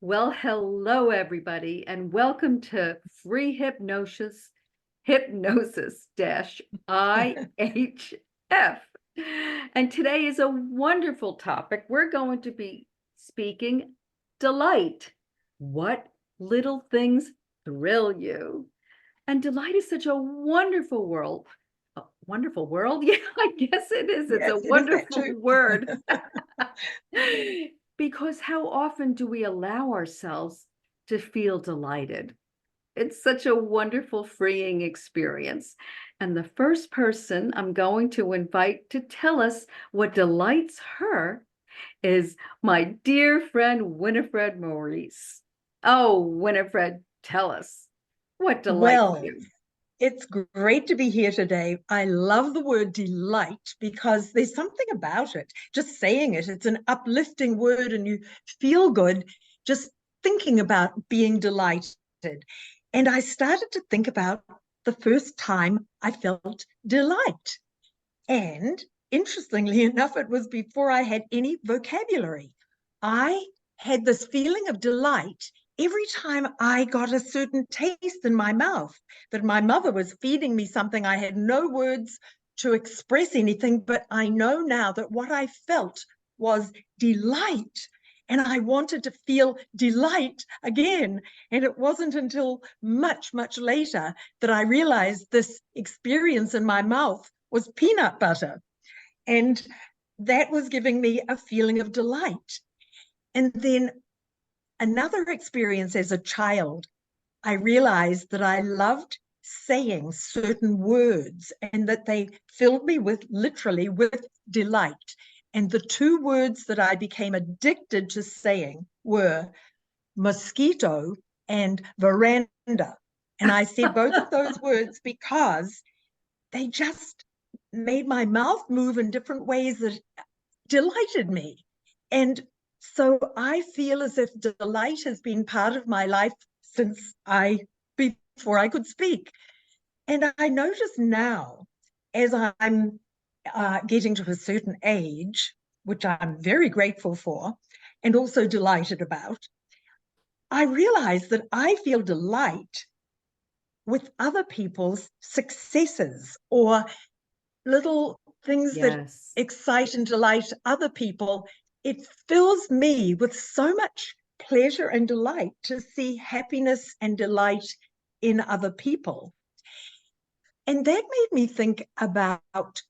Well, hello everybody, and welcome to Free Hypnosis dash IHF. And today is a wonderful topic. We're going to be speaking delight. What little things thrill you? And delight is such a wonderful world. A wonderful world? Yeah, I guess it is. It's a Yes, it is that wonderful too. word. Because how often do we allow ourselves to feel delighted? It's such a wonderful, freeing experience. And the first person I'm going to invite to tell us what delights her is my dear friend Winifred Maurice. Oh, Winifred, tell us what delights Well, you. it's great to be here today. I love the word delight because there's something about it. Just saying it, it's an uplifting word and you feel good just thinking about being delighted. And I started to think about the first time I felt delight. And interestingly enough, it was before I had any vocabulary. I had this feeling of delight every time I got a certain taste in my mouth, that my mother was feeding me something. I had no words to express anything, but I know now that what I felt was delight. And I wanted to feel delight again. And it wasn't until much, much later that I realized this experience in my mouth was peanut butter. And that was giving me a feeling of delight. And then another experience as a child, I realized that I loved saying certain words and that they filled me with literally with delight. And the two words that I became addicted to saying were mosquito and veranda. And I said both of those words because they just made my mouth move in different ways that delighted me. And so I feel as if delight has been part of my life since before I could speak. And I notice now, as I'm getting to a certain age, which I'm very grateful for and also delighted about, I realize that I feel delight with other people's successes or little things that Yes. excite and delight other people. It fills me with so much pleasure and delight to see happiness and delight in other people. And that made me think about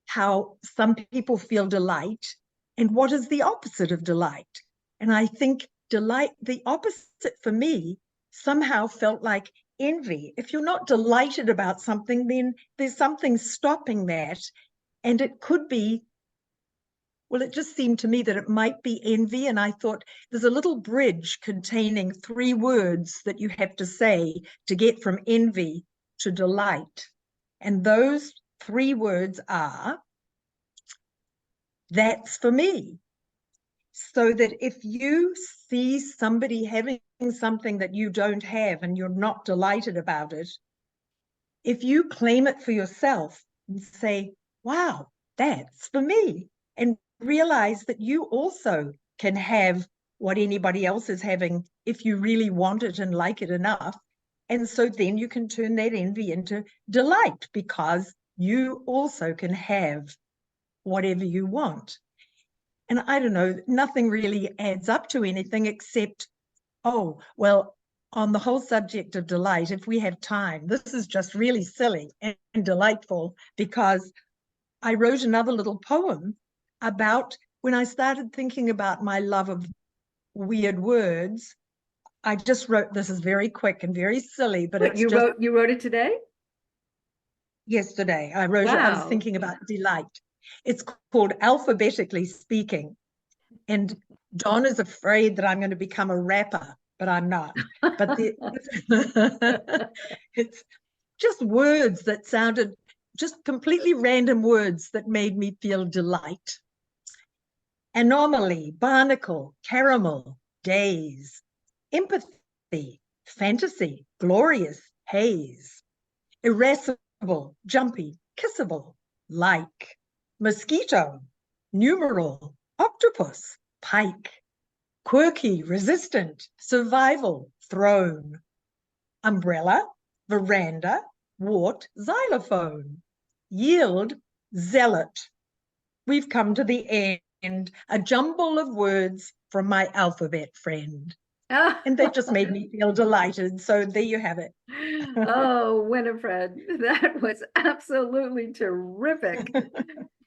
how some people feel delight and what is the opposite of delight. And I think delight, the opposite for me, somehow felt like envy. If you're not delighted about something, then there's something stopping that. And it could be, well, it just seemed to me that it might be envy. And I thought there's a little bridge containing three words that you have to say to get from envy to delight. And those three words are, that's for me. So that if you see somebody having something that you don't have and you're not delighted about it, if you claim it for yourself and say, wow, that's for me, and realize that you also can have what anybody else is having if you really want it and like it enough. And so then you can turn that envy into delight because you also can have whatever you want. And I don't know, nothing really adds up to anything except, oh, well, on the whole subject of delight, if we have time, this is just really silly and delightful because I wrote another little poem about when I started thinking about my love of weird words. I just wrote, this is very quick and very silly, but What it's just you wrote it today? yesterday. I wrote it, I was Wow. thinking about delight. It's called Alphabetically Speaking. And Don is afraid that I'm going to become a rapper, but I'm not. But it's just words that sounded just completely random words that made me feel delight. Anomaly, barnacle, caramel, days, empathy, fantasy, glorious, haze, irascible, jumpy, kissable, like, mosquito, numeral, octopus, pike, quirky, resistant, survival, throne, umbrella, veranda, wart, xylophone, yield, zealot. We've come to the end, a jumble of words from my alphabet friend. And that just made me feel delighted. So there you have it. Oh, Winifred, that was absolutely terrific.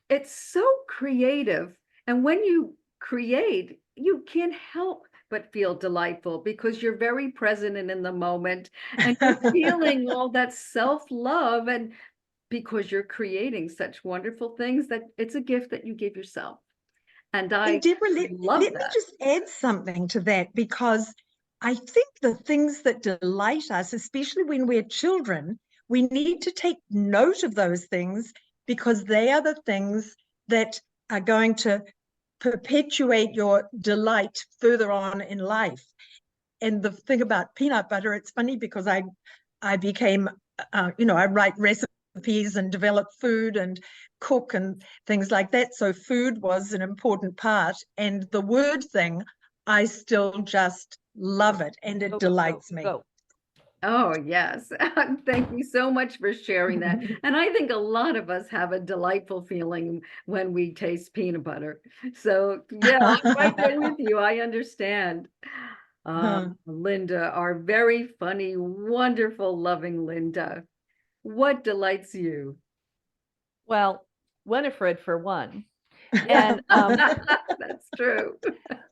It's so creative. And when you create, you can't help but feel delightful because you're very present and in the moment and you're feeling all that self-love. And because you're creating such wonderful things, that it's a gift that you give yourself. And And I Deborah, love let me that. just add something to that, because I think the things that delight us, especially when we're children, we need to take note of those things, because they are the things that are going to perpetuate your delight further on in life. And the thing about peanut butter, it's funny because I became, I write recipes and develop food and cook and things like that. So food was an important part. And the word thing, I still just love it and it Go, go, go, delights me. go. Oh, yes. Thank you so much for sharing that. And I think a lot of us have a delightful feeling when we taste peanut butter. So, yeah, I'm right there with you. I understand. Linda, our very funny, wonderful, loving Linda. What delights you? Well, Winifred for one. And That's true.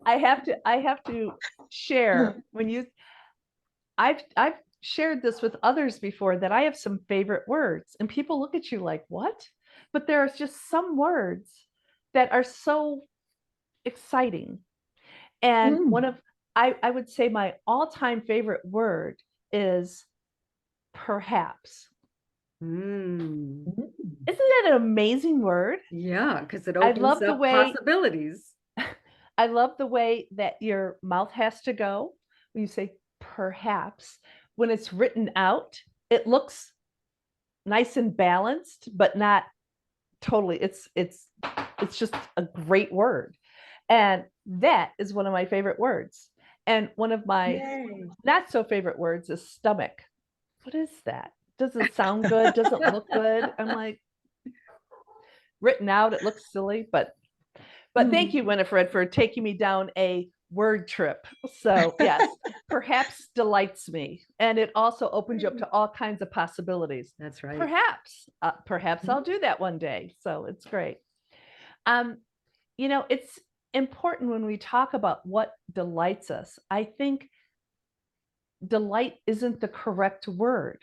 I have to share when you I've shared this with others before, that I have some favorite words and people look at you like, what? But there's just some words that are so exciting. And one of I would say my all-time favorite word is perhaps. Mm. Isn't that an amazing word? Yeah, because it I opens love the up way possibilities. I love the way that your mouth has to go when you say perhaps. When it's written out, it looks nice and balanced, but not totally. It's just a great word. And that is one of my favorite words. And one of my Yay. not so favorite words is stomach. What is that? Doesn't sound good, doesn't look good. I'm like, written out, it looks silly, but thank you, Winifred, for taking me down a word trip. So yes, perhaps delights me. And it also opens you up to all kinds of possibilities. That's right. Perhaps I'll do that one day. So it's great. Um, it's important when we talk about what delights us. I think delight isn't the correct word.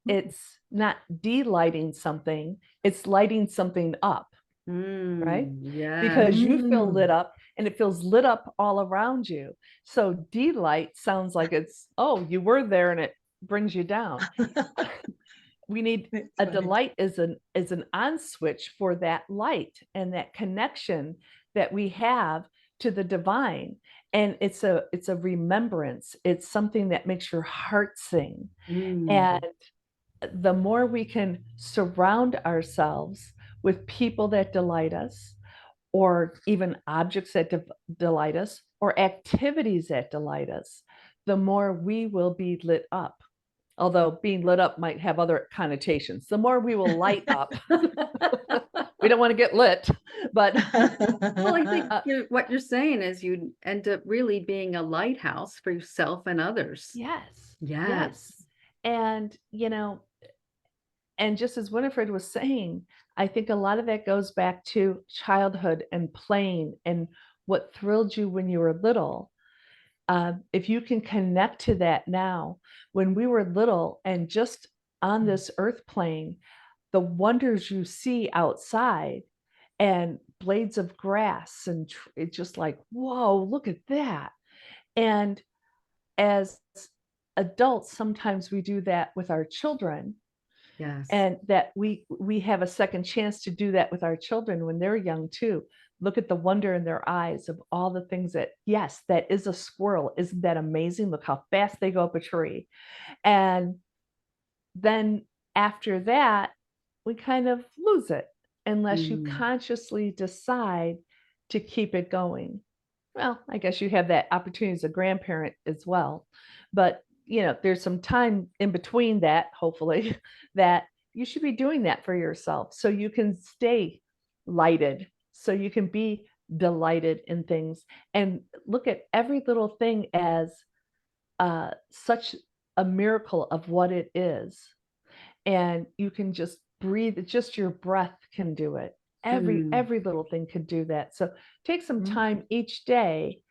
It's not delighting something, it's lighting something up, right? Yeah. Because you feel lit up and it feels lit up all around you. So delight sounds like it's, oh, you were there and it brings you down. We need a delight is an on switch for that light and that connection that we have to the divine. And it's a remembrance. It's something that makes your heart sing. And the more we can surround ourselves with people that delight us, or even objects that delight us, or activities that delight us, the more we will be lit up. Although being lit up might have other connotations. The more we will light up. We don't want to get lit, but Well, I think what you're saying is you end up really being a lighthouse for yourself and others. yes. Yes. And and just as Winifred was saying, I think a lot of that goes back to childhood and playing and what thrilled you when you were little. If you can connect to that now, when we were little and just on this earth plane, the wonders you see outside and blades of grass, and it's just like, whoa, look at that. And as adults, sometimes we do that with our children. Yes. And that we have a second chance to do that with our children when they're young too. Look at the wonder in their eyes of all the things that, yes, that is a squirrel. Isn't that amazing? Look how fast they go up a tree. And then after that, we kind of lose it unless you consciously decide to keep it going. Well, I guess you have that opportunity as a grandparent as well. But, there's some time in between that, hopefully, that you should be doing that for yourself so you can stay lighted, so you can be delighted in things and look at every little thing as such a miracle of what it is. And you can just breathe, just your breath can do it. Mm, Every little thing could do that. So take some Mhm. time each day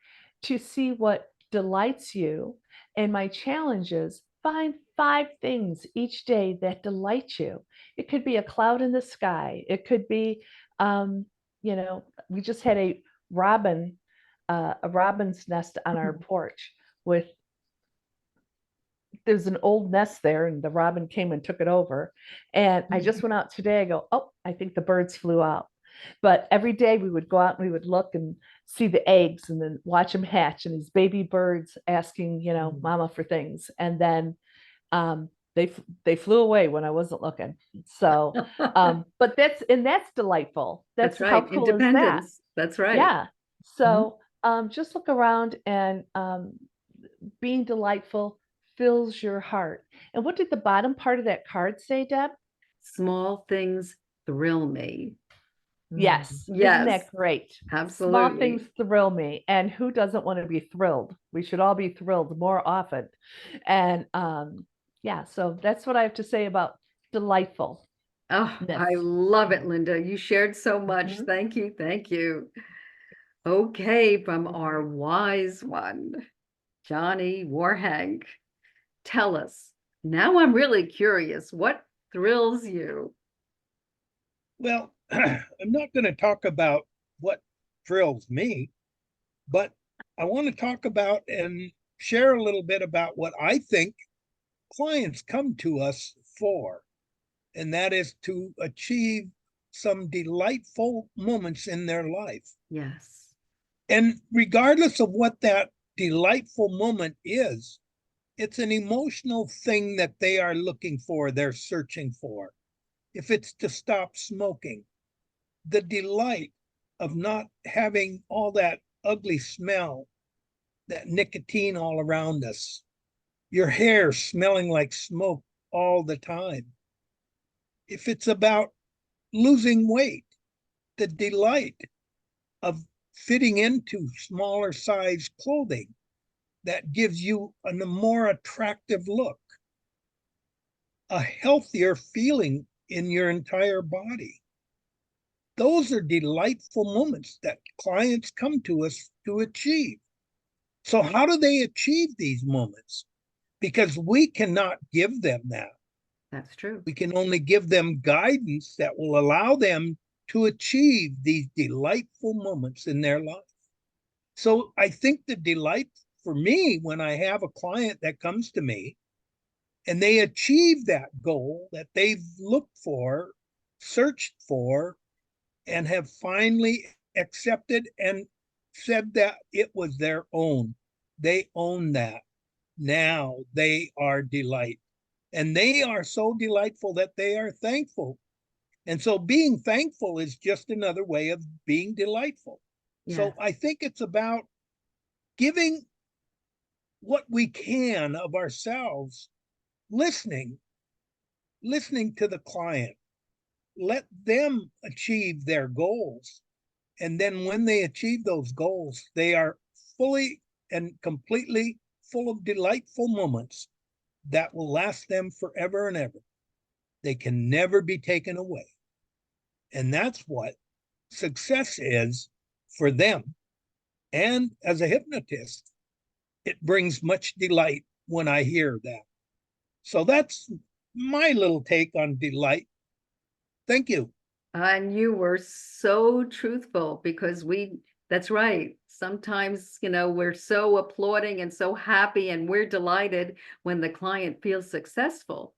to see what delights you. And my challenge is find 5 things each day that delight you. It could be a cloud in the sky. It could be, um, we just had a robin's nest on our porch with there's an old nest there and the robin came and took it over. And I just went out today. I go, oh, I think the birds flew out. But every day we would go out and we would look and see the eggs and then watch them hatch and these baby birds asking, mama for things. And then they flew away when I wasn't looking. So, but that's delightful. that's How right. cool is that? Independence. That's right. Yeah. So just look around and being delightful fills your heart. And what did the bottom part of that card say, Deb? Small things thrill me. Yes. Isn't Yes, that great? Small things absolutely. thrill me. And who doesn't want to be thrilled? We should all be thrilled more often. And yeah, so that's what I have to say about delightfulness. Oh, I love it, Linda. You shared so much. Mhm. Thank you. Thank you. Okay, from our wise one, Johnny Warhang, tell us. Now I'm really curious. What thrills you? Well, I'm not going to talk about what thrills me, but I want to talk about and share a little bit about what I think clients come to us for, and that is to achieve some delightful moments in their life. Yes. And regardless of what that delightful moment is, it's an emotional thing that they are looking for, they're searching for. If it's to stop smoking, the delight of not having all that ugly smell, that nicotine all around us, your hair smelling like smoke all the time. If it's about losing weight, the delight of fitting into smaller size clothing that gives you a more attractive look, a healthier feeling in your entire body. Those are delightful moments that clients come to us to achieve. So, how do they achieve these moments? Because we cannot give them that. That's true. We can only give them guidance that will allow them to achieve these delightful moments in their life. So, I think the delight for me when I have a client that comes to me and they achieve that goal that they've looked for, searched for, and have finally accepted and said that it was their own. They own that. Now they are delight. And they are so delightful that they are thankful. And so being thankful is just another way of being delightful. Yes. So I think it's about giving what we can of ourselves, listening to the client, let them achieve their goals. And then when they achieve those goals, they are fully and completely full of delightful moments that will last them forever and ever. They can never be taken away. And that's what success is for them. And as a hypnotist, it brings much delight when I hear that. So that's my little take on delight. Thank you. And you were so truthful because that's right. Sometimes, we're so applauding and so happy and we're delighted when the client feels successful.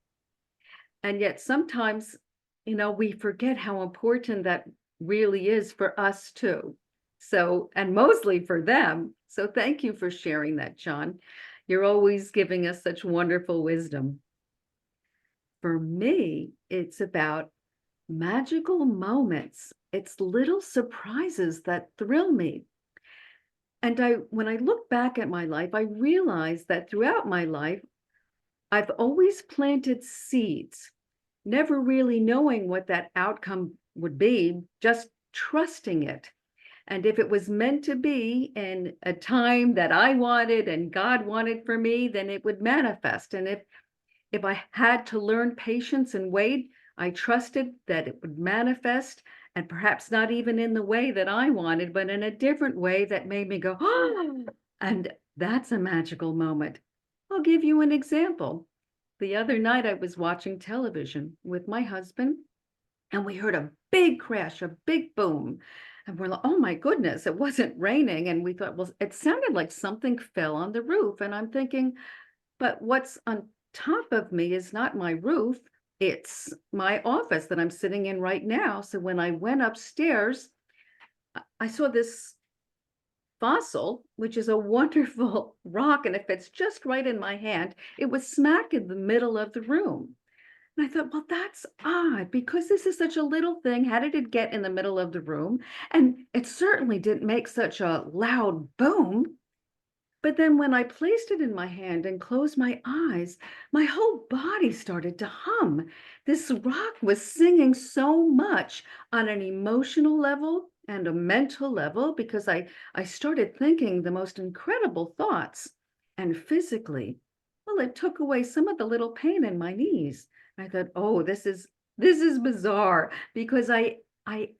And yet sometimes, we forget how important that really is for us too. So, and mostly for them. So thank you for sharing that, John. You're always giving us such wonderful wisdom. For me, it's about magical moments. It's little surprises that thrill me. And when I look back at my life, I realized that throughout my life, I've always planted seeds, never really knowing what that outcome would be, just trusting it. And if it was meant to be in a time that I wanted and God wanted for me, then it would manifest. And if I had to learn patience and wait, I trusted that it would manifest, and perhaps not even in the way that I wanted, but in a different way that made me go, oh, and that's a magical moment. I'll give you an example. The other night I was watching television with my husband, and we heard a big crash, a big boom. And we're like, oh my goodness, it wasn't raining. And we thought, well, it sounded like something fell on the roof. And I'm thinking, but what's on top of me is not my roof, it's my office that I'm sitting in right now. So when I went upstairs, I saw this fossil, which is a wonderful rock, and it fits just right in my hand. It was smack in the middle of the room. And I thought, well, that's odd because this is such a little thing. How did it get in the middle of the room? And it certainly didn't make such a loud boom. But then when I placed it in my hand and closed my eyes, my whole body started to hum. This rock was singing so much on an emotional level and a mental level because I started thinking the most incredible thoughts. And physically, well, it took away some of the little pain in my knees. I thought, oh, this is bizarre because I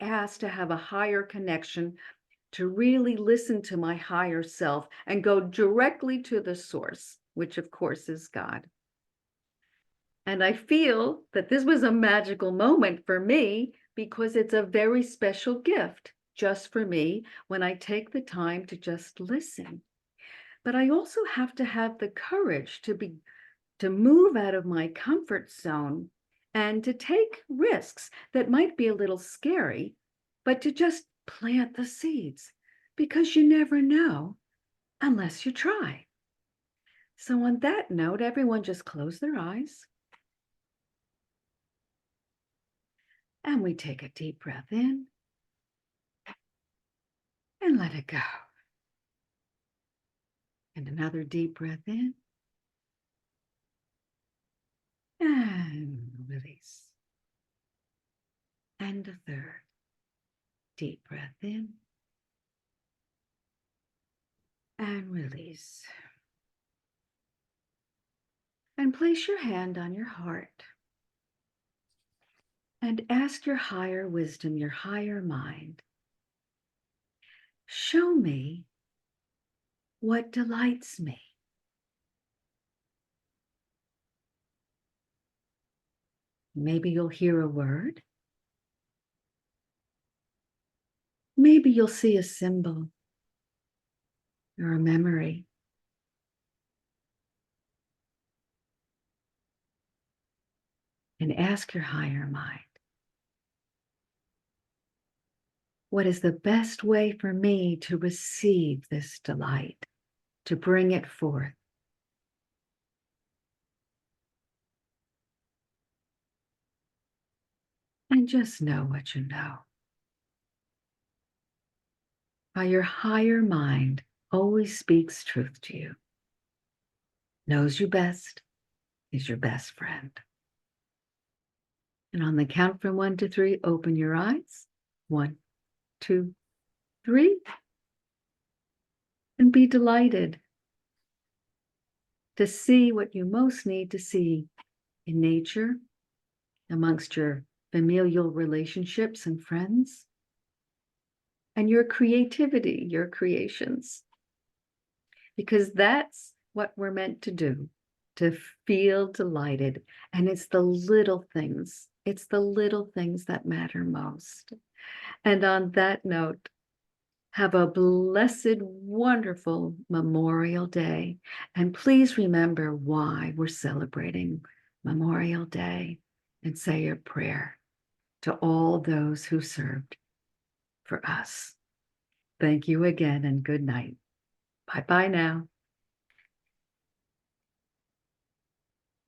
asked to have a higher connection, to really listen to my higher self and go directly to the source, which of course is God. And I feel that this was a magical moment for me because it's a very special gift just for me when I take the time to just listen. But I also have to have the courage to move out of my comfort zone and to take risks that might be a little scary, but to just plant the seeds because you never know unless you try. So on that note, everyone just close their eyes. And we take a deep breath in and let it go. And another deep breath in and release. And a third deep breath in and release. And place your hand on your heart and ask your higher wisdom, your higher mind, show me what delights me. Maybe you'll hear a word. Maybe you'll see a symbol or a memory. And ask your higher mind, what is the best way for me to receive this delight, to bring it forth? And just know what you know. How your higher mind always speaks truth to you, knows you best, is your best friend. And on the count from 1 to 3, open your eyes. 1, 2, 3. And be delighted to see what you most need to see in nature, amongst your familial relationships and friends, and your creativity, your creations. Because that's what we're meant to do, to feel delighted. And it's the little things. It's the little things that matter most. And on that note, have a blessed, wonderful Memorial Day. And please remember why we're celebrating Memorial Day and say a prayer to all those who served for us. Thank you again and good night. Bye-bye now.